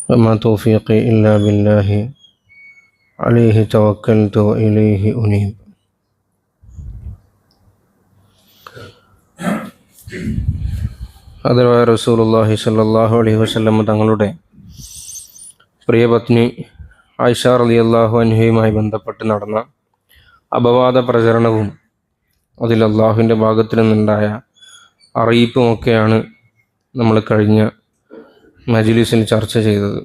وما توفيقي إلا بالله عليه توكلت وإليه أنيب. ആദരവായ റസൂലുള്ളാഹി സ്വല്ലല്ലാഹു അലൈഹി വസല്ലം തങ്ങളുടെ പ്രിയപത്നി ആയിഷ റളിയല്ലാഹു അൻഹയുമായി ബന്ധപ്പെട്ട് നടന്ന അപവാദ പ്രചരണവും അതിൽ അള്ളാഹുവിൻ്റെ ഭാഗത്തു നിന്നുണ്ടായ അറിയിപ്പുമൊക്കെയാണ് നമ്മൾ കഴിഞ്ഞ മജ്ലിസിൽ ചർച്ച ചെയ്തത്.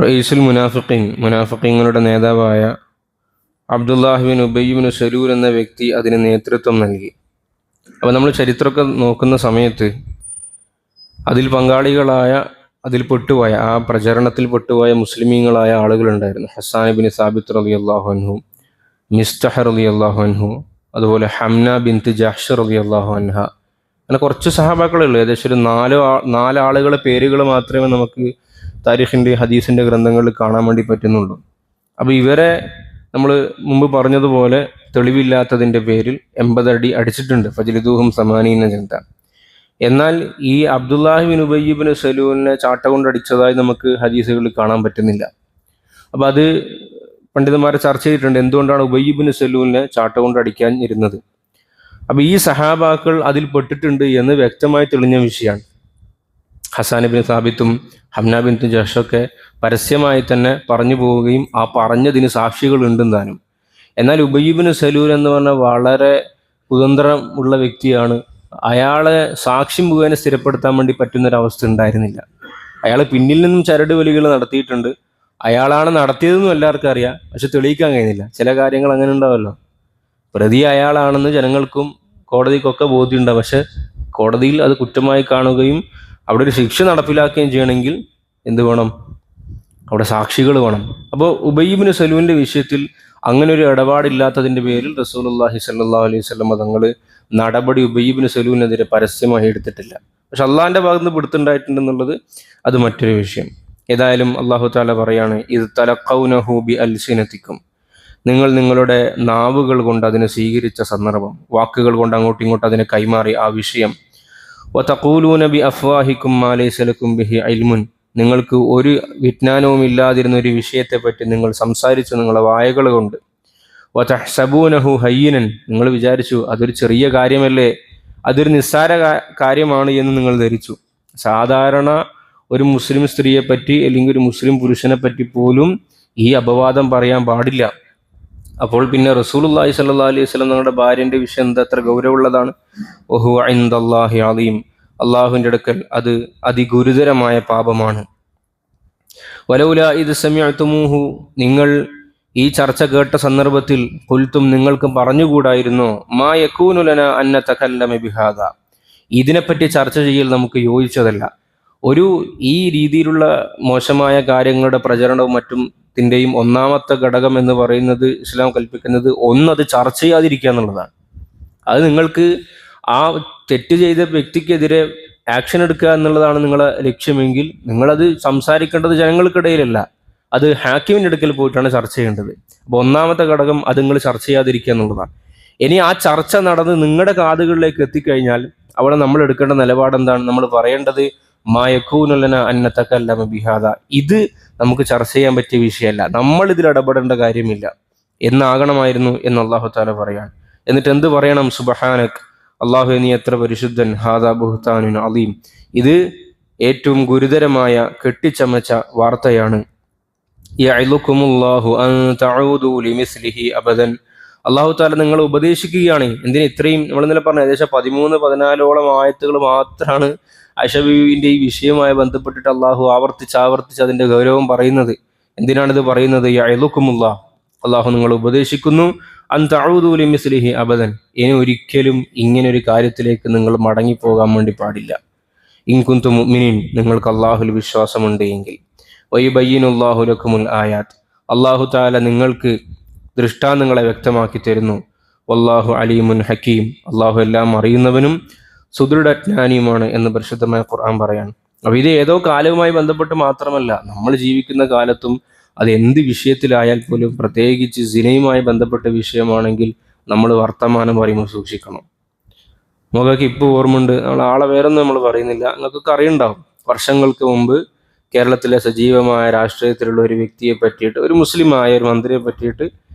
റഈസുൽ മുനാഫിഖീങ്ങളുടെ നേതാവായ അബ്ദുല്ലാഹ് ബിൻ ഉബയ്യ് ബിൻ സലൂൽ എന്ന വ്യക്തി അതിന് നേതൃത്വം നൽകി. അപ്പോൾ നമ്മൾ ചരിത്രമൊക്കെ നോക്കുന്ന സമയത്ത് അതിൽ പങ്കാളികളായ, അതിൽ പെട്ടുപോയ, ആ പ്രചരണത്തിൽ പെട്ടുപോയ മുസ്ലിമീങ്ങളായ ആളുകളുണ്ടായിരുന്നു. ഹസ്സാൻ ബിൻ സാബിത്ത് റളിയല്ലാഹു അൻഹു, മിസ്തഹ റളിയല്ലാഹു അൻഹു, അതുപോലെ ഹംന ബിൻത് ജഹ്ഷ് റളിയല്ലാഹു അൻഹ. അങ്ങനെ കുറച്ച് സഹാബാക്കളുള്ളൂ. ഏകദേശം ഒരു നാലാളുകളുടെ പേരുകൾ മാത്രമേ നമുക്ക് താരിഖിൻ്റെ ഹദീസിൻ്റെ ഗ്രന്ഥങ്ങളിൽ കാണാൻ വേണ്ടി പറ്റുന്നുള്ളൂ. അപ്പോൾ ഇവരെ നമ്മൾ മുമ്പ് പറഞ്ഞതുപോലെ തെളിവില്ലാത്തതിൻ്റെ പേരിൽ 80 അടി അടിച്ചിട്ടുണ്ട്. ഫജ്ലിദൂഹും സമാനീന ജൽദ. എന്നാൽ ഈ അബ്ദുല്ലാഹി ബിൻ ഉബയ്യ് ബിൻ സലൂലിനെ ചാട്ട കൊണ്ടടിച്ചതായി നമുക്ക് ഹദീസുകളിൽ കാണാൻ പറ്റുന്നില്ല. അപ്പോൾ അത് പണ്ഡിതന്മാരെ ചർച്ച ചെയ്തിട്ടുണ്ട്, എന്തുകൊണ്ടാണ് ഉബയ്യ് ബിൻ സലൂലിനെ ചാട്ട കൊണ്ടടിക്കാൻ ഇരുന്നത്. അപ്പോൾ ഈ സഹാബാക്കൾ അതിൽ പെട്ടിട്ടുണ്ട് എന്ന് വ്യക്തമായി തെളിഞ്ഞ വിഷയമാണ്. ഹസ്സാൻ ബിൻ സാബിത്തും ഹംന ബിൻ ജഹ്ഷൊക്കെ പരസ്യമായി തന്നെ പറഞ്ഞു പോവുകയും ആ പറഞ്ഞതിന് സാക്ഷികൾ ഉണ്ടെന്നാനും. എന്നാൽ ഉബയ്യ് ബിൻ സലൂൽ എന്ന് പറഞ്ഞാൽ വളരെ കുതന്ത്രം ഉള്ള വ്യക്തിയാണ്. അയാളെ സാക്ഷി മുഖേന സ്ഥിരപ്പെടുത്താൻ വേണ്ടി പറ്റുന്നൊരവസ്ഥ ഉണ്ടായിരുന്നില്ല. അയാൾ പിന്നിൽ നിന്നും ചരട് വലികൾ നടത്തിയിട്ടുണ്ട്. അയാളാണ് നടത്തിയതെന്നും എല്ലാവർക്കും അറിയാം, പക്ഷെ തെളിയിക്കാൻ കഴിയുന്നില്ല. ചില കാര്യങ്ങൾ അങ്ങനെ ഉണ്ടാവല്ലോ. പ്രതി അയാളാണെന്ന് ജനങ്ങൾക്കും കോടതിക്കൊക്കെ ബോധ്യമുണ്ടാവും, പക്ഷെ കോടതിയിൽ അത് കുറ്റമായി കാണുകയും അവിടെ ഒരു ശിക്ഷ നടപ്പിലാക്കുകയും ചെയ്യണമെങ്കിൽ എന്ത് വേണം? അവിടെ സാക്ഷികൾ വേണം. അപ്പോൾ ഉബയ്യ് ബിൻ സലൂലിൻ്റെ വിഷയത്തിൽ അങ്ങനെ ഒരു ഇടപാടില്ലാത്തതിൻ്റെ പേരിൽ റസൂലുള്ളാഹി സ്വല്ലല്ലാഹു അലൈഹി വസല്ലം തങ്ങൾ നടപടി ഉബയ്യ് ബിൻ സലൂലിനെതിരെ പരസ്യമായി എടുത്തിട്ടില്ല. പക്ഷെ അള്ളാഹിൻ്റെ ഭാഗത്ത് നിന്ന് പിടുത്തുണ്ടായിട്ടുണ്ടെന്നുള്ളത് അത് മറ്റൊരു വിഷയം. ഏതായാലും അള്ളാഹു തആല പറയാണ്, ഇത് തലഖൗനഹു ബി അൽസിനതിക്കും, നിങ്ങൾ നിങ്ങളുടെ നാവുകൾ കൊണ്ട് അതിനെ സ്വീകരിച്ച സന്ദർഭം, വാക്കുകൾ കൊണ്ട് അങ്ങോട്ടും ഇങ്ങോട്ടും അതിനെ കൈമാറി ആ വിഷയം. വതഖൂലൂന ബി അഫ്വാഹിക്കും മാ ലൈസ ലക്കും ബിഹി ഇൽമുൻ, നിങ്ങൾക്ക് ഒരു വിജ്ഞാനവും ഇല്ലാതിരുന്ന ഒരു വിഷയത്തെപ്പറ്റി നിങ്ങൾ സംസാരിച്ചു നിങ്ങളുടെ വായകൾ കൊണ്ട്. വതഹ്സബൂനഹു ഹയ്യിനൻ, നിങ്ങൾ വിചാരിച്ചു അതൊരു ചെറിയ കാര്യമല്ലേ, അതൊരു നിസ്സാര കാര്യമാണ് എന്ന് നിങ്ങൾ ധരിച്ചു. സാധാരണ ഒരു മുസ്ലിം സ്ത്രീയെ പറ്റി അല്ലെങ്കിൽ ഒരു മുസ്ലിം പുരുഷനെ പറ്റി പോലും ഈ അപവാദം പറയാൻ പാടില്ല. അപ്പോൾ പിന്നെ റസൂലുള്ളാഹി സ്വല്ലല്ലാഹു അലൈഹി വസല്ലം നിങ്ങളുടെ ഭാര്യൻ്റെ വിഷയം എന്താ അത്ര ഗൗരവമുള്ളതാണ്? വഹുവ ഇൻദല്ലാഹി അലീം, അള്ളാഹുവിൻ്റെ അടുക്കൽ അത് അതിഗുരുതരമായ പാപമാണ്. വലൗല ഇദ് സമിഅ്തുമൂഹു, നിങ്ങൾ ഈ ചർച്ച കേട്ട സന്ദർഭത്തിൽ ഖുൽതും, നിങ്ങൾക്ക് പറഞ്ഞുകൂടായിരുന്നോ, മാ യകൂനു ലനാ അൻ നതകല്ലമ ബിഹാദ, ഇതിനെപ്പറ്റി ചർച്ച ചെയ്യൽ നമുക്ക് യോജിച്ചതല്ല. ഈ രീതിയിലുള്ള മോശമായ കാര്യങ്ങളുടെ പ്രചരണവും മറ്റും ത്തിൻ്റെയും ഒന്നാമത്തെ ഘടകം എന്ന് പറയുന്നത് ഇസ്ലാം കൽപ്പിക്കുന്നത് അത് ചർച്ച ചെയ്യാതിരിക്കുക എന്നുള്ളതാണ്. അത് നിങ്ങൾക്ക് ആ തെറ്റ് ചെയ്ത വ്യക്തിക്കെതിരെ ആക്ഷൻ എടുക്കുക എന്നുള്ളതാണ് നിങ്ങളെ ലക്ഷ്യമെങ്കിൽ നിങ്ങളത് സംസാരിക്കേണ്ടത് ജനങ്ങൾക്കിടയിലല്ല, അത് ഹാക്കിമിൻ്റെ അടുക്കൽ പോയിട്ടാണ് ചർച്ച ചെയ്യേണ്ടത്. അപ്പോൾ ഒന്നാമത്തെ ഘടകം അത് നിങ്ങൾ ചർച്ച ചെയ്യാതിരിക്കുക എന്നുള്ളതാണ്. ഇനി ആ ചർച്ച നടന്ന് നിങ്ങളുടെ കാതുകളിലേക്ക് എത്തിക്കഴിഞ്ഞാൽ അവിടെ നമ്മൾ എടുക്കേണ്ട നിലപാട് എന്താണ്? നമ്മൾ പറയേണ്ടത് മാ യകൂനു ലനാ അൻ നതകല്ലമ ബിഹാദ, ഇത് നമുക്ക് ചർച്ച ചെയ്യാൻ പറ്റിയ വിഷയമല്ല, നമ്മൾ ഇതിൽ ഇടപെടേണ്ട കാര്യമില്ല എന്നാകണമായിരുന്നു എന്ന് അല്ലാഹു തആല പറയാണ്. എന്നിട്ട് എന്ത് പറയണം? സുബ്ഹാനക്, അല്ലാഹു നീ എത്ര പരിശുദ്ധൻ, ഹാദാ ബുഹ്താനുൻ അലീം, ഇത് ഏറ്റവും ഗുരുതരമായ കെട്ടിച്ചമച്ച വാർത്തയാണ്. യഅലുകുമുല്ലാഹു അൻ തഊദു ലിമിസ്ലിഹി അബദൻ, അല്ലാഹു തആല നിങ്ങളെ ഉപദേശിക്കുകയാണ്. എന്തിനാ ഇത്രയും? നമ്മൾ ഇന്നലെ പറഞ്ഞ ഏകദേശം 13-14ഓളം ആയത്തുകൾ മാത്രമാണ് ആയിഷ ബീവിൻ്റെ ഈ വിഷയവുമായി ബന്ധപ്പെട്ടിട്ട് അള്ളാഹു ആവർത്തിച്ച് അതിൻ്റെ ഗൗരവം പറയുന്നത്. എന്തിനാണിത് പറയുന്നത്? യഅലുകുമുല്ലാഹ്, അള്ളാഹു നിങ്ങൾ ഉപദേശിക്കുന്നു, അൻ തഊദു ലിമിസ്ലിഹി അബദൻ, ഇനി ഒരിക്കലും ഇങ്ങനൊരു കാര്യത്തിലേക്ക് നിങ്ങൾ മടങ്ങിപ്പോകാൻ വേണ്ടി പാടില്ല. ഇൻ കുന്തും മുഅ്മിനീൻ, നിങ്ങൾക്ക് അള്ളാഹുൽ വിശ്വാസമുണ്ട് എങ്കിൽ. വയുബയ്യിനുല്ലാഹു ലക്കുമുൽ ആയാത്ത്, അള്ളാഹു തആല നിങ്ങൾക്ക് ദൃഷ്ടാന്തങ്ങളെ വ്യക്തമാക്കി തരുന്നു. വല്ലാഹു അലീമുൻ ഹക്കീം, അള്ളാഹു എല്ലാം അറിയുന്നവനും സുദൃഢജ്ഞാനിയുമാണ് എന്ന് പരിശുദ്ധമായ ഖുർആൻ പറയാണ്. അപ്പോൾ ഇത് ഏതോ കാലവുമായി ബന്ധപ്പെട്ട് മാത്രമല്ല, നമ്മൾ ജീവിക്കുന്ന കാലത്തും അത് എന്ത് വിഷയത്തിലായാൽ പോലും, പ്രത്യേകിച്ച് സിനയുമായി ബന്ധപ്പെട്ട വിഷയമാണെങ്കിൽ നമ്മൾ വർത്തമാനം പറയുമ്പോൾ സൂക്ഷിക്കണം. നമുക്കൊക്കെ ഇപ്പോൾ ഓർമ്മയുണ്ട്, നമ്മൾ ആളെ പേരൊന്നും നമ്മൾ പറയുന്നില്ല, നിങ്ങൾക്കൊക്കെ അറിയുണ്ടാവും. വർഷങ്ങൾക്ക് മുമ്പ് കേരളത്തിലെ സജീവമായ രാഷ്ട്രീയത്തിലുള്ള ഒരു വ്യക്തിയെ പറ്റിയിട്ട്, ഒരു മുസ്ലിമായ ഒരു മന്ത്രിയെ പറ്റിയിട്ട്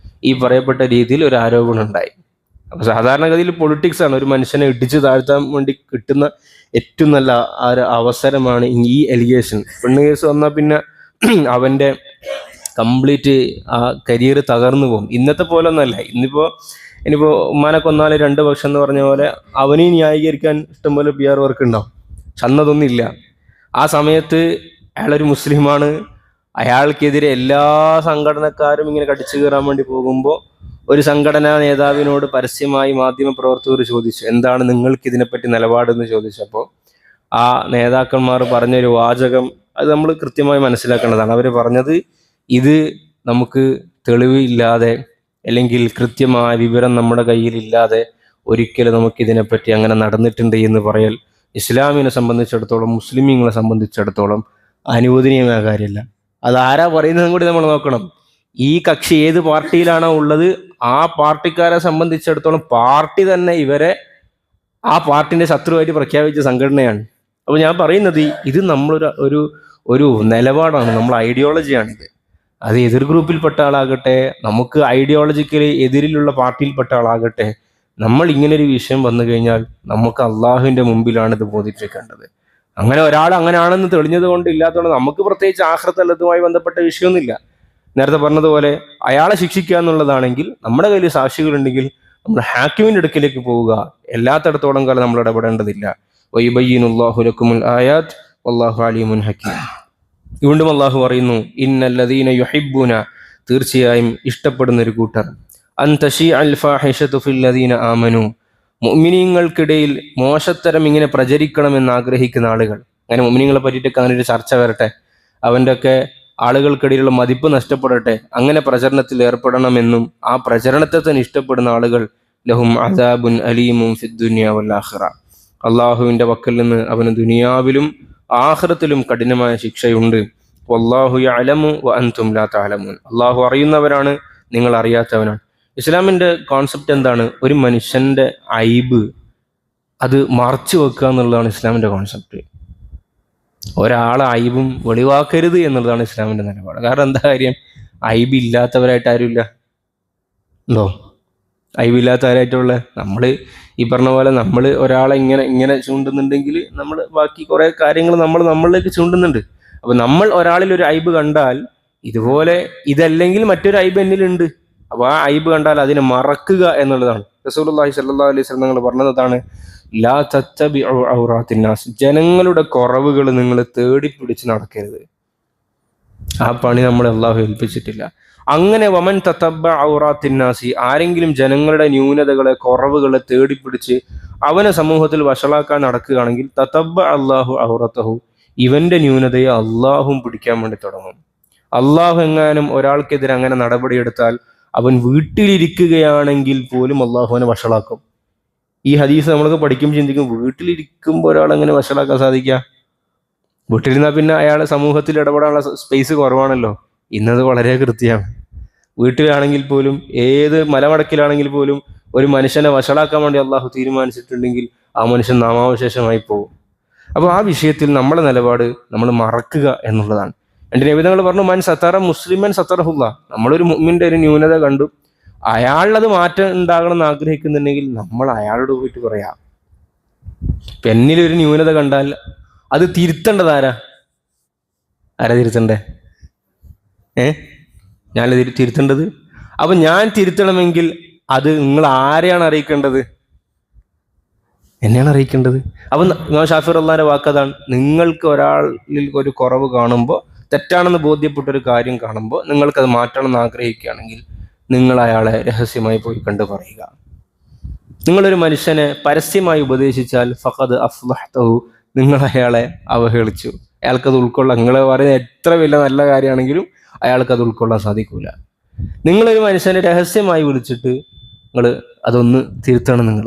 ഈ പറയപ്പെട്ട രീതിയിൽ ഒരു ആരോപണം ഉണ്ടായി. അപ്പോൾ സാധാരണഗതിയിൽ പൊളിറ്റിക്സ് ആണ്, ഒരു മനുഷ്യനെ ഇടിച്ചു താഴ്ത്താൻ വേണ്ടി കിട്ടുന്ന ഏറ്റവും നല്ല ആ ഒരു അവസരമാണ് ഈ എലിഗേഷൻ. പെണ്ണ് കേസ് വന്നാൽ പിന്നെ അവൻ്റെ കംപ്ലീറ്റ് ആ കരിയർ തകർന്നു പോകും. ഇന്നത്തെ പോലെ ഒന്നല്ല. ഇനിയിപ്പോൾ ഉമ്മാനെ കൊന്നാൽ 2 പക്ഷം എന്ന് പറഞ്ഞ പോലെ അവനെയും ന്യായീകരിക്കാൻ ഇഷ്ടംപോലെ PR വർക്ക് ഉണ്ടാവും. പക്ഷെ അന്നതൊന്നും ഇല്ല. ആ സമയത്ത് അയാളൊരു മുസ്ലിമാണ്, അയാൾക്കെതിരെ എല്ലാ സംഘടനക്കാരും ഇങ്ങനെ കടിച്ചു കയറാൻ വേണ്ടി പോകുമ്പോൾ ഒരു സംഘടനാ നേതാവിനോട് പരസ്യമായി മാധ്യമ പ്രവർത്തകർ ചോദിച്ചു, എന്താണ് നിങ്ങൾക്ക് ഇതിനെപ്പറ്റി നിലപാടെന്ന് ചോദിച്ചപ്പോൾ ആ നേതാക്കന്മാർ പറഞ്ഞൊരു വാചകം അത് നമ്മൾ കൃത്യമായി മനസ്സിലാക്കേണ്ടതാണ്. അവർ പറഞ്ഞത്, ഇത് നമുക്ക് തെളിവ് ഇല്ലാതെ അല്ലെങ്കിൽ കൃത്യമായ വിവരം നമ്മുടെ കയ്യിലില്ലാതെ ഒരിക്കലും നമുക്കിതിനെപ്പറ്റി അങ്ങനെ നടന്നിട്ടുണ്ട് എന്ന് പറയൽ ഇസ്ലാമിനെ സംബന്ധിച്ചിടത്തോളം, മുസ്ലിമീങ്ങളെ സംബന്ധിച്ചിടത്തോളം അനുവദനീയമായ കാര്യമല്ല. അത് ആരാ പറയുന്നതും കൂടി നമ്മൾ നോക്കണം. ഈ കക്ഷി ഏത് പാർട്ടിയിലാണോ ഉള്ളത് ആ പാർട്ടിക്കാരെ സംബന്ധിച്ചിടത്തോളം പാർട്ടി തന്നെ ഇവരെ ആ പാർട്ടിന്റെ ശത്രുവായിട്ട് പ്രഖ്യാപിച്ച സംഘടനയാണ്. അപ്പോൾ ഞാൻ പറയുന്നത്, ഇത് നമ്മളൊരു ഒരു ഒരു നിലപാടാണ്, നമ്മൾ ഐഡിയോളജിയാണിത്. അത് എതിർ ഗ്രൂപ്പിൽപ്പെട്ട ആളാകട്ടെ, നമുക്ക് ഐഡിയോളജിക്കലി എതിരിലുള്ള പാർട്ടിയിൽപ്പെട്ട ആളാകട്ടെ, നമ്മൾ ഇങ്ങനൊരു വിഷയം വന്നു കഴിഞ്ഞാൽ നമുക്ക് അള്ളാഹുവിൻ്റെ മുമ്പിലാണ് ഇത് ബോധിപ്പിക്കേണ്ടത്. അങ്ങനെ ഒരാൾ അങ്ങനെയാണെന്ന് തെളിഞ്ഞത് കൊണ്ട് ഇല്ലാത്തതുകൊണ്ട് നമുക്ക് പ്രത്യേകിച്ച് ആഖിറത്തുമായി ബന്ധപ്പെട്ട വിഷയമൊന്നുമില്ല. നേരത്തെ പറഞ്ഞതുപോലെ അയാളെ ശിക്ഷിക്കുക എന്നുള്ളതാണെങ്കിൽ നമ്മുടെ കയ്യിൽ സാക്ഷികളുണ്ടെങ്കിൽ നമ്മൾ ഹാക്കിമിൻ്റെ അടുക്കിലേക്ക് പോവുക. എല്ലാത്തിടത്തോളം കാലം നമ്മൾ ഇടപെടേണ്ടതില്ല. വയുബയ്യിനുല്ലാഹു ലക്കുമുൽ ആയാത്ത് വല്ലാഹു അലീമുൻ ഹക്കീം. വീണ്ടും അള്ളാഹു പറയുന്നു, ഇന്നല്ലദീന യുഹിബ്ബുന, തീർച്ചയായും ഇഷ്ടപ്പെടുന്ന ഒരു കൂട്ടർ, അൻ തശീഅൽ ഫാഹിഷതു ഫില്ലദീന ആമനു, മുഅ്മിനീങ്ങൾക്കിടയിൽ മോശത്തരം ഇങ്ങനെ പ്രചരിക്കണമെന്ന് ആഗ്രഹിക്കുന്ന ആളുകൾ. അങ്ങനെ മുഅ്മിനീങ്ങളെ പറ്റിയിട്ടൊക്കെ അങ്ങനെ ഒരു ചർച്ച വരട്ടെ, അവൻ്റെ ഒക്കെ ആളുകൾക്കിടയിലുള്ള മതിപ്പ് നഷ്ടപ്പെടട്ടെ, അങ്ങനെ പ്രചരണത്തിൽ ഏർപ്പെടണമെന്നും ആ പ്രചരണത്തെ തന്നെ ഇഷ്ടപ്പെടുന്ന ആളുകൾ, ലഹും അദാബുൻ അലീമും ഫിദ്ദുനിയ വൽ ആഖിറ, അള്ളാഹുവിൻ്റെ പക്കൽ നിന്ന് അവന് ദുനിയാവിലും ആഖിറത്തിലും കഠിനമായ ശിക്ഷയുണ്ട്. വല്ലാഹു യഅലമു വ അൻതും ലാ തഅലമൂൻ, അള്ളാഹു അറിയുന്നവരാണ്, നിങ്ങൾ അറിയാത്തവനാണ്. ഇസ്ലാമിൻ്റെ കോൺസെപ്റ്റ് എന്താണ്? ഒരു മനുഷ്യൻ്റെ ഐബ് അത് മറച്ചു വെക്കുക എന്നുള്ളതാണ് ഇസ്ലാമിൻ്റെ കോൺസെപ്റ്റ്. ഒരാളെ ഐബും വെളിവാക്കരുത് എന്നുള്ളതാണ് ഇസ്ലാമിൻ്റെ നിലപാട്. കാരണം എന്താ കാര്യം? ഐബ് ഇല്ലാത്തവരായിട്ട് ആരുമില്ല. ഉണ്ടോ? ഐബില്ലാത്തവരായിട്ടുള്ള നമ്മൾ ഈ പറഞ്ഞ പോലെ നമ്മൾ ഒരാളെ ഇങ്ങനെ ചൂണ്ടുന്നുണ്ടെങ്കിൽ നമ്മൾ ബാക്കി കുറേ കാര്യങ്ങൾ നമ്മളിലേക്ക് ചൂണ്ടുന്നുണ്ട്. അപ്പം നമ്മൾ ഒരാളിൽ ഒരു ഐബ് കണ്ടാൽ ഇതുപോലെ ഇതല്ലെങ്കിൽ മറ്റൊരു ഐബ് എന്നിലുണ്ട്, അപ്പോൾ ആ ഐബ് കണ്ടാൽ അതിനെ മറക്കുക എന്നുള്ളതാണ്. റസൂലുള്ളാഹി സ്വല്ലല്ലാഹു അലൈഹി വസല്ലം നിങ്ങൾ പറഞ്ഞതാണ്, ലാ തത്തബിഉ ഔറാത്തിന്നാസ്, ജനങ്ങളുടെ കുറവുകൾ നിങ്ങൾ തേടി പിടിച്ച് നടക്കരുത്. ആ പണി നമ്മളെ അള്ളാഹു ഏൽപ്പിച്ചിട്ടില്ല. അങ്ങനെ വമൻ തത്തബ്ബ ഔറാത്തിന്നാസി, ആരെങ്കിലും ജനങ്ങളുടെ ന്യൂനതകളെ കുറവുകളെ തേടിപ്പിടിച്ച് അവനെ സമൂഹത്തിൽ വഷളാക്കാൻ നടക്കുകയാണെങ്കിൽ തത്തബ്ബ അള്ളാഹു ഔറത്തഹു, ഇവന്റെ ന്യൂനതയെ അള്ളാഹും പിടിക്കാൻ വേണ്ടി തുടങ്ങും. അള്ളാഹു എങ്ങാനും ഒരാൾക്കെതിരെ അങ്ങനെ നടപടിയെടുത്താൽ അവൻ വീട്ടിലിരിക്കുകയാണെങ്കിൽ പോലും അള്ളാഹു അവനെ വഷളാക്കും. ഈ ഹദീസ് നമ്മൾക്ക് പഠിക്കുമ്പോൾ ചിന്തിക്കും, വീട്ടിലിരിക്കുമ്പോൾ ഒരാളെങ്ങനെ വഷളാക്കാൻ സാധിക്കുക? വീട്ടിലിരുന്നാൽ പിന്നെ അയാളെ സമൂഹത്തിൽ ഇടപെടാനുള്ള സ്പേസ് കുറവാണല്ലോ. ഇന്നത് വളരെ കൃത്യമാണ്. വീട്ടിലാണെങ്കിൽ പോലും, ഏത് മലമടക്കിലാണെങ്കിൽ പോലും ഒരു മനുഷ്യനെ വഷളാക്കാൻ വേണ്ടി അള്ളാഹു തീരുമാനിച്ചിട്ടുണ്ടെങ്കിൽ ആ മനുഷ്യൻ നാമാവശേഷമായി പോകും. അപ്പോൾ ആ വിഷയത്തിൽ നമ്മുടെ നിലപാട് നമ്മൾ മറക്കുക എന്നുള്ളതാണ്. എൻ്റെ നബിതങ്ങൾ പറഞ്ഞു, മൻ സത്തറ മുസ്ലിമൻ സത്തറഹുല്ലാ, നമ്മളൊരു മുഅ്മിൻ്റെ ഒരു ന്യൂനത കണ്ടു അയാളത് മാറ്റം ഉണ്ടാകണം എന്ന് ആഗ്രഹിക്കുന്നുണ്ടെങ്കിൽ നമ്മൾ അയാളോട് പോയിട്ട് പറയാം. എന്നിലൊരു ന്യൂനത കണ്ടാൽ അത് തിരുത്തേണ്ടത് ആരാ തിരുത്തണ്ടേ? ഞാനത് തിരുത്തേണ്ടത്. അപ്പം ഞാൻ തിരുത്തണമെങ്കിൽ അത് നിങ്ങൾ ആരെയാണ് അറിയിക്കേണ്ടത്? എന്നെയാണ് അറിയിക്കേണ്ടത്. അപ്പം ഇമാം ഷാഫി റളിയല്ലാഹുവിന്റെ വാക്കതാണ്, നിങ്ങൾക്ക് ഒരാളിൽ ഒരു കുറവ് കാണുമ്പോൾ, തെറ്റാണെന്ന് ബോധ്യപ്പെട്ടൊരു കാര്യം കാണുമ്പോൾ നിങ്ങൾക്കത് മാറ്റണം എന്ന് ആഗ്രഹിക്കുകയാണെങ്കിൽ നിങ്ങൾ അയാളെ രഹസ്യമായി പോയി കണ്ടു പറയുക. നിങ്ങളൊരു മനുഷ്യനെ പരസ്യമായി ഉപദേശിച്ചാൽ ഫഖദ് അഫ്ളഹ്തഹു, നിങ്ങൾ അയാളെ അവഹേളിച്ചു. അയാൾക്കത് ഉൾക്കൊള്ളാൻ, നിങ്ങൾ പറയുന്ന എത്ര വലിയ നല്ല കാര്യമാണെങ്കിലും അയാൾക്കത് ഉൾക്കൊള്ളാൻ സാധിക്കൂല. നിങ്ങളൊരു മനുഷ്യനെ രഹസ്യമായി വിളിച്ചിട്ട് നിങ്ങൾ അതൊന്ന് തിരുത്തണം, നിങ്ങൾ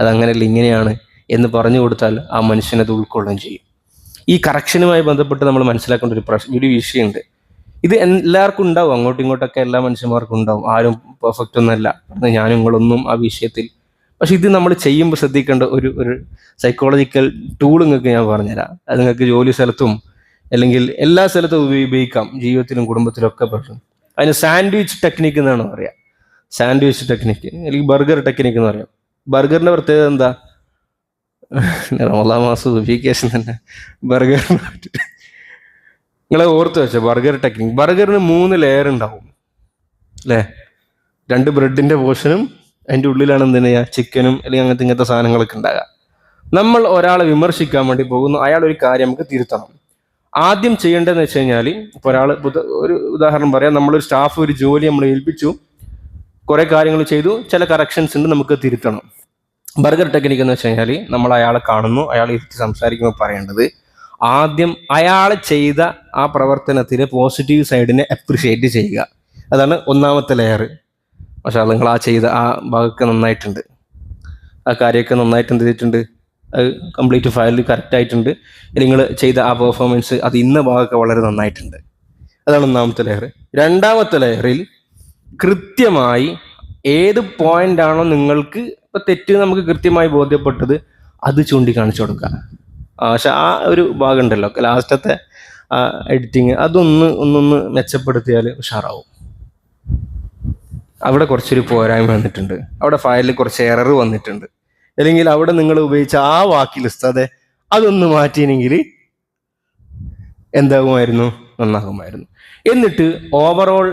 അതങ്ങനെയല്ല ഇങ്ങനെയാണ് എന്ന് പറഞ്ഞു കൊടുത്താൽ ആ മനുഷ്യനത് ഉൾക്കൊള്ളുകയും ചെയ്യും. ഈ കറക്ഷനുമായി ബന്ധപ്പെട്ട് നമ്മൾ മനസ്സിലാക്കേണ്ട ഒരു വിഷയമുണ്ട്. ഇത് എല്ലാവർക്കും ഉണ്ടാവും, അങ്ങോട്ടും ഇങ്ങോട്ടൊക്കെ എല്ലാ മനുഷ്യന്മാർക്കും ഉണ്ടാവും. ആരും പെർഫെക്റ്റ് ഒന്നല്ല. ഞാനും നിങ്ങളൊന്നും ആ വിഷയത്തിൽ പക്ഷെ ഇത് നമ്മൾ ചെയ്യുമ്പോൾ ശ്രദ്ധിക്കേണ്ട ഒരു സൈക്കോളജിക്കൽ ടൂൾ നിങ്ങൾക്ക് ഞാൻ പറഞ്ഞുതരാം. അത് നിങ്ങൾക്ക് ജോലി സ്ഥലത്തും അല്ലെങ്കിൽ എല്ലാ സ്ഥലത്തും ഉപയോഗിക്കാം, ജീവിതത്തിലും കുടുംബത്തിലും ഒക്കെ പറ്റും. അതിന് സാൻഡ്വിച്ച് ടെക്നിക്ക് എന്നാണ് പറയുക. സാൻഡ്വിച്ച് ടെക്നിക്ക് അല്ലെങ്കിൽ ബർഗർ ടെക്നിക്ക് എന്ന് പറയാം. ബർഗറിൻ്റെ പ്രത്യേകത എന്താ? റമദാൻ മാസം ഉപയോഗിക്കേഷൻ തന്നെ ബർഗറിന് നിങ്ങളെ ഓർത്ത് വെച്ചോ. ബർഗർ ടെക്നിക്ക്, ബർഗറിന് 3 ലെയർ ഉണ്ടാവും അല്ലേ? 2 ബ്രെഡിൻ്റെ പോർഷനും അതിൻ്റെ ഉള്ളിലാണ് എന്തിനാ ചിക്കനും അല്ലെങ്കിൽ ഇങ്ങനത്തെ സാധനങ്ങളൊക്കെ ഉണ്ടാകുക. നമ്മൾ ഒരാളെ വിമർശിക്കാൻ വേണ്ടി പോകുന്നു, അയാൾ ഒരു കാര്യം നമുക്ക് തിരുത്തണം. ആദ്യം ചെയ്യേണ്ടതെന്ന് വെച്ച് കഴിഞ്ഞാൽ, ഇപ്പോൾ ഒരാൾ ഒരു ഉദാഹരണം പറയാം, നമ്മളൊരു സ്റ്റാഫ് ഒരു ജോലി നമ്മൾ ഏൽപ്പിച്ചു, കുറേ കാര്യങ്ങൾ ചെയ്തു, ചില കറക്ഷൻസ് ഉണ്ട്, നമുക്ക് തിരുത്തണം. ബർഗർ ടെക്നിക്ക് എന്ന് വെച്ച് കഴിഞ്ഞാൽ, നമ്മൾ അയാളെ കാണുന്നു, അയാൾ ഇരുത്തി സംസാരിക്കുമ്പോൾ പറയേണ്ടത് ആദ്യം അയാൾ ചെയ്ത ആ പ്രവർത്തനത്തിലെ പോസിറ്റീവ് സൈഡിനെ അപ്രിഷിയേറ്റ് ചെയ്യുക. അതാണ് ഒന്നാമത്തെ ലെയർ. പക്ഷേ നിങ്ങൾ ആ ചെയ്ത ആ ഭാഗമൊക്കെ നന്നായിട്ടുണ്ട്, ആ കാര്യമൊക്കെ നന്നായിട്ട് എന്ത് ചെയ്തിട്ടുണ്ട്, അത് കംപ്ലീറ്റ് ഫയലിൽ കറക്റ്റായിട്ടുണ്ട്, നിങ്ങൾ ചെയ്ത ആ പെർഫോമൻസ് അത് ഇന്ന ഭാഗമൊക്കെ വളരെ നന്നായിട്ടുണ്ട്. അതാണ് ഒന്നാമത്തെ ലെയർ. രണ്ടാമത്തെ ലെയറിൽ കൃത്യമായി ഏത് പോയിന്റാണോ നിങ്ങൾക്ക് ഇപ്പം തെറ്റ് നമുക്ക് കൃത്യമായി ബോധ്യപ്പെട്ടത് അത് ചൂണ്ടിക്കാണിച്ചു കൊടുക്കുക. പക്ഷെ ആ ഒരു ഭാഗം ഉണ്ടല്ലോ ലാസ്റ്റത്തെ എഡിറ്റിങ്, ഒന്നൊന്ന് മെച്ചപ്പെടുത്തിയാൽ ഉഷാറാവും. അവിടെ കുറച്ചൊരു പോരായ്മ വന്നിട്ടുണ്ട്, അവിടെ ഫയലിൽ കുറച്ച് എറർ വന്നിട്ടുണ്ട്, അല്ലെങ്കിൽ അവിടെ നിങ്ങൾ ഉപയോഗിച്ച ആ വാക്കിൽ അതെ അതൊന്ന് മാറ്റിയെങ്കിൽ എന്താകുമായിരുന്നു, നന്നാകുമായിരുന്നു. എന്നിട്ട് ഓവറോൾ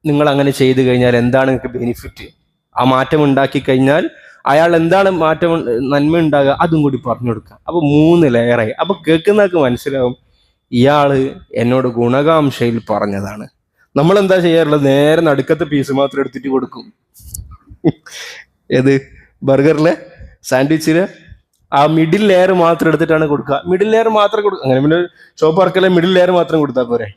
നിങ്ങൾ അങ്ങനെ ചെയ്തു കഴിഞ്ഞാൽ എന്താണ് നിങ്ങൾക്ക് ബെനിഫിറ്റ്, ആ മാറ്റം ഉണ്ടാക്കി കഴിഞ്ഞാൽ അയാൾ എന്താണ് മാറ്റം നന്മ ഉണ്ടാകുക അതും കൂടി പറഞ്ഞു കൊടുക്കുക. അപ്പോൾ 3 ലെയറായി. അപ്പോൾ കേൾക്കുന്നവർക്ക് മനസ്സിലാവും ഇയാള് എന്നോട് ഗുണകാംക്ഷയിൽ പറഞ്ഞതാണ്. നമ്മളെന്താ ചെയ്യാറുള്ളത്? നേരെ നടുക്കത്തെ പീസ് മാത്രം എടുത്തിട്ട് കൊടുക്കും. ഏത് ബർഗറിലെ സാൻഡ്വിച്ചില് ആ മിഡിൽ ലെയർ മാത്രം എടുത്തിട്ടാണ് കൊടുക്കുക. മിഡിൽ ലെയർ മാത്രം കൊടുക്കുക. അങ്ങനെ പിന്നെ ഷോപ്പ് വർക്കല്ലേ മിഡിൽ ലെയർ മാത്രം കൊടുത്താൽ പോരെ?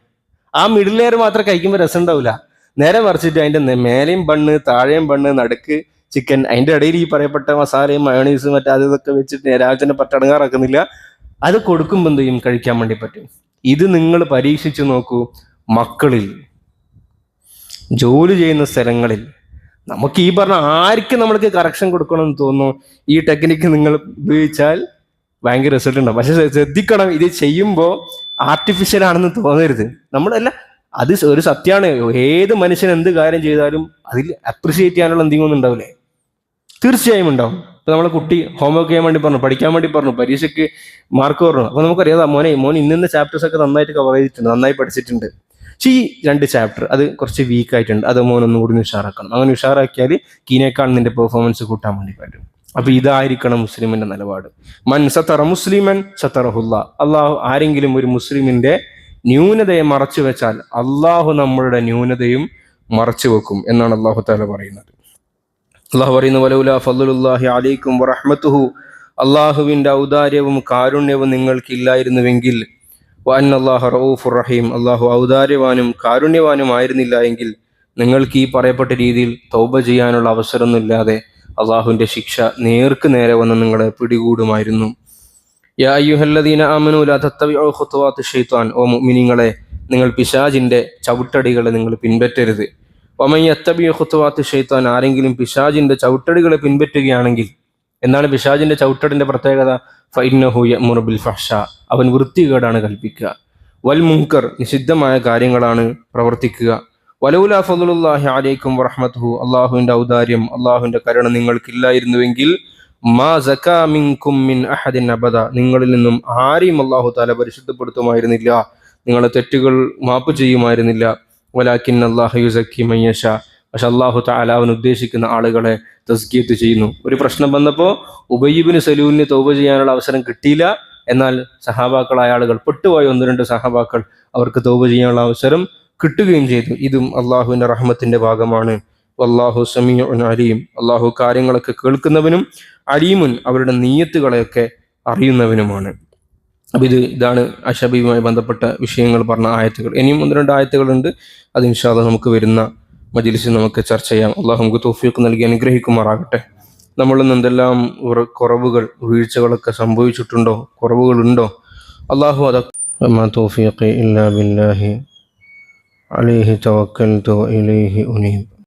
ആ മിഡിൽ ലെയർ മാത്രം കഴിക്കുമ്പോൾ രസം ഉണ്ടാവില്ല. നേരെ മറിച്ചിട്ട് അതിൻ്റെ മേലെയും ബണ്ണ്, താഴെയും ബണ്ണ്, നടുക്ക് ചിക്കൻ, അതിൻ്റെ ഇടയിൽ ഈ പറയപ്പെട്ട മസാലയും മയോണീസും മറ്റേ അതൊക്കെ വെച്ചിട്ട് രാവിലെ തന്നെ പട്ടടങ്ങാറാക്കുന്നില്ല. അത് കൊടുക്കുമ്പോൾ എന്ത് ചെയ്യും, കഴിക്കാൻ വേണ്ടി പറ്റും. ഇത് നിങ്ങൾ പരീക്ഷിച്ചു നോക്കൂ. മക്കളിൽ, ജോലി ചെയ്യുന്ന സ്ഥലങ്ങളിൽ, നമുക്ക് ഈ പറഞ്ഞ ആർക്കും നമ്മൾക്ക് കറക്ഷൻ കൊടുക്കണമെന്ന് തോന്നുന്നു, ഈ ടെക്നിക്ക് നിങ്ങൾ ഉപയോഗിച്ചാൽ ഭയങ്കര റിസൾട്ട് ഉണ്ടാവും. പക്ഷെ ശ്രദ്ധിക്കണം, ഇത് ചെയ്യുമ്പോൾ ആർട്ടിഫിഷ്യൽ ആണെന്ന് തോന്നരുത്. നമ്മളല്ല, അത് ഒരു സത്യമാണ്. ഏത് മനുഷ്യൻ എന്ത് കാര്യം ചെയ്താലും അതിൽ അപ്രിഷിയേറ്റ് ചെയ്യാനുള്ള എന്തെങ്കിലും ഉണ്ടാവില്ലേ? തീർച്ചയായും ഉണ്ടാവും. ഇപ്പൊ നമ്മളെ കുട്ടി ഹോംവർക്ക് ചെയ്യാൻ വേണ്ടി പറഞ്ഞു, പഠിക്കാൻ വേണ്ടി പറഞ്ഞു, പരീക്ഷയ്ക്ക് മാർക്ക് പറഞ്ഞു. അപ്പൊ നമുക്കറിയാം മോൻ ഇന്ന ചാപ്റ്റേഴ്സ് ഒക്കെ നന്നായിട്ട് കവർ ചെയ്തിട്ടുണ്ട്, നന്നായി പഠിച്ചിട്ടുണ്ട്. പക്ഷേ ഈ 2 ചാപ്റ്റർ അത് കുറച്ച് വീക്ക് ആയിട്ടുണ്ട്, അത് മോനൊന്നും കൂടി ഉഷാറാക്കണം. അങ്ങനെ ഉഷാറാക്കിയാൽ കീനേക്കാൾ നിന്റെ പെർഫോമൻസ് കൂട്ടാൻ വേണ്ടി പറ്റും. അപ്പൊ ഇതായിരിക്കണം മുസ്ലിമിന്റെ നിലപാട്. മൻ സതറ മുസ്ലിമൻ സതറഹുല്ല. അള്ളാഹു ആരെങ്കിലും ഒരു മുസ്ലിമിന്റെ ന്യൂനതയെ മറച്ചു വെച്ചാൽ അള്ളാഹു നമ്മളുടെ ന്യൂനതയും മറച്ചു വെക്കും എന്നാണ് അള്ളാഹു തആല പറയുന്നത്. അള്ളാഹു പറയുന്നു, വലൗലാ ഫദ്ലുല്ലാഹി അലൈക്കും വറഹ്മത്തുഹു, അള്ളാഹുവിന്റെ ഔദാര്യവും കാരുണ്യവും നിങ്ങൾക്കില്ലായിരുന്നുവെങ്കിൽ, വഅന്നല്ലാഹ റഊഫുർ റഹീം, അള്ളാഹു ഔദാര്യവാനും കാരുണ്യവാനും ആയിരുന്നില്ല എങ്കിൽ നിങ്ങൾക്ക് ഈ പറയപ്പെട്ട രീതിയിൽ തൗബ ചെയ്യാനുള്ള അവസരമൊന്നുമില്ലാതെ അള്ളാഹുവിന്റെ ശിക്ഷ നേർക്ക് നേരെ വന്ന് നിങ്ങളെ പിടികൂടുമായിരുന്നു. യാ അയ്യുഹല്ലദീന ആമനൂ ലാ തത്തബിഉ ഖുതുവാത്തി ശൈത്വാൻ, ഓ മുഅ്മിനീങ്ങളെ, നിങ്ങൾ പിശാചിന്റെ ചവിട്ടടികളെ നിങ്ങൾ പിൻപറ്റരുത്. വമൻ യത്തബിഉ ഖുതുവാത്തി ശൈത്വാൻ, ആരെങ്കിലും പിശാചിന്റെ ചവിട്ടടികളെ പിൻപറ്റുകയാണെങ്കിൽ, എന്താണ് പിശാചിന്റെ ചവിട്ടടിന്റെ പ്രത്യേകത? ഫഇന്നഹു യഅ്മുറു ബിൽ ഫഹ്ശാ, അവൻ വൃത്തികേടാണ് കൽപ്പിക്കുക. വൽ മുൻകർ, നിഷിദ്ധമായ കാര്യങ്ങളാണ് പ്രവർത്തിക്കുക. വലൗലാ ഫദ്ലുല്ലാഹി അലൈക്കും വറഹ്മത്തുഹു, അള്ളാഹുവിന്റെ ഔദാര്യം, അള്ളാഹുവിന്റെ കരുണ നിങ്ങൾക്കില്ലായിരുന്നുവെങ്കിൽ, മാ സകാ മിൻകും മിൻ അഹദിൻ അബദ, നിങ്ങളിൽ നിന്നും ആരെയും അള്ളാഹു തആല പരിശുദ്ധപ്പെടുത്തുമായിരുന്നില്ല, നിങ്ങളുടെ തെറ്റുകൾ മാപ്പ് ചെയ്യുമായിരുന്നില്ല. വലാകിൻ അല്ലാഹു യുസക്കി മൻ യശാ, പക്ഷെ അള്ളാഹു തആല അവൻ ഉദ്ദേശിക്കുന്ന ആളുകളെ തസ്കിയത്ത് ചെയ്യുന്നു. ഒരു പ്രശ്നം വന്നപ്പോൾ ഉബയ്യ് ഇബ്നു സലൂലിന് തൗബ ചെയ്യാനുള്ള അവസരം കിട്ടിയില്ല. എന്നാൽ സഹാബാക്കളായ ആളുകൾ, പെട്ടുപോയ 1-2 സഹാബാക്കൾ, അവർക്ക് തൗബ ചെയ്യാനുള്ള അവസരം കിട്ടുകയും ചെയ്തു. ഇതും അള്ളാഹുവിന്റെ റഹ്മത്തിന്റെ ഭാഗമാണ്. വല്ലാഹു സമീഉൻ അലീം, അള്ളാഹു കാര്യങ്ങളൊക്കെ കേൾക്കുന്നവനും അലീമുൻ, അവരുടെ നിയ്യത്തുകളെയൊക്കെ അറിയുന്നവനുമാണ്. അപ്പം ഇതാണ് അശബിയുമായി ബന്ധപ്പെട്ട വിഷയങ്ങൾ പറഞ്ഞ ആയത്തുകൾ. ഇനിയും 1-2 ആയത്തുകളുണ്ട്. അത് ഇൻഷാ അല്ലാഹ് നമുക്ക് വരുന്ന മജ്‌ലിസിൽ നമുക്ക് ചർച്ച ചെയ്യാം. അള്ളാഹു നമുക്ക് തൗഫീഖ് നൽകി അനുഗ്രഹിക്കുമാറാകട്ടെ. നമ്മളിൽ നിന്ന് എന്തെല്ലാം കുറവുകൾ, വീഴ്ചകളൊക്കെ സംഭവിച്ചിട്ടുണ്ടോ, കുറവുകളുണ്ടോ, അള്ളാഹു അതൊക്കെ. വമാ തൗഫീഖി ഇല്ലാ ബില്ലാഹി അലൈഹി തവക്കൽതു വഇലൈഹി ഉനീബ്.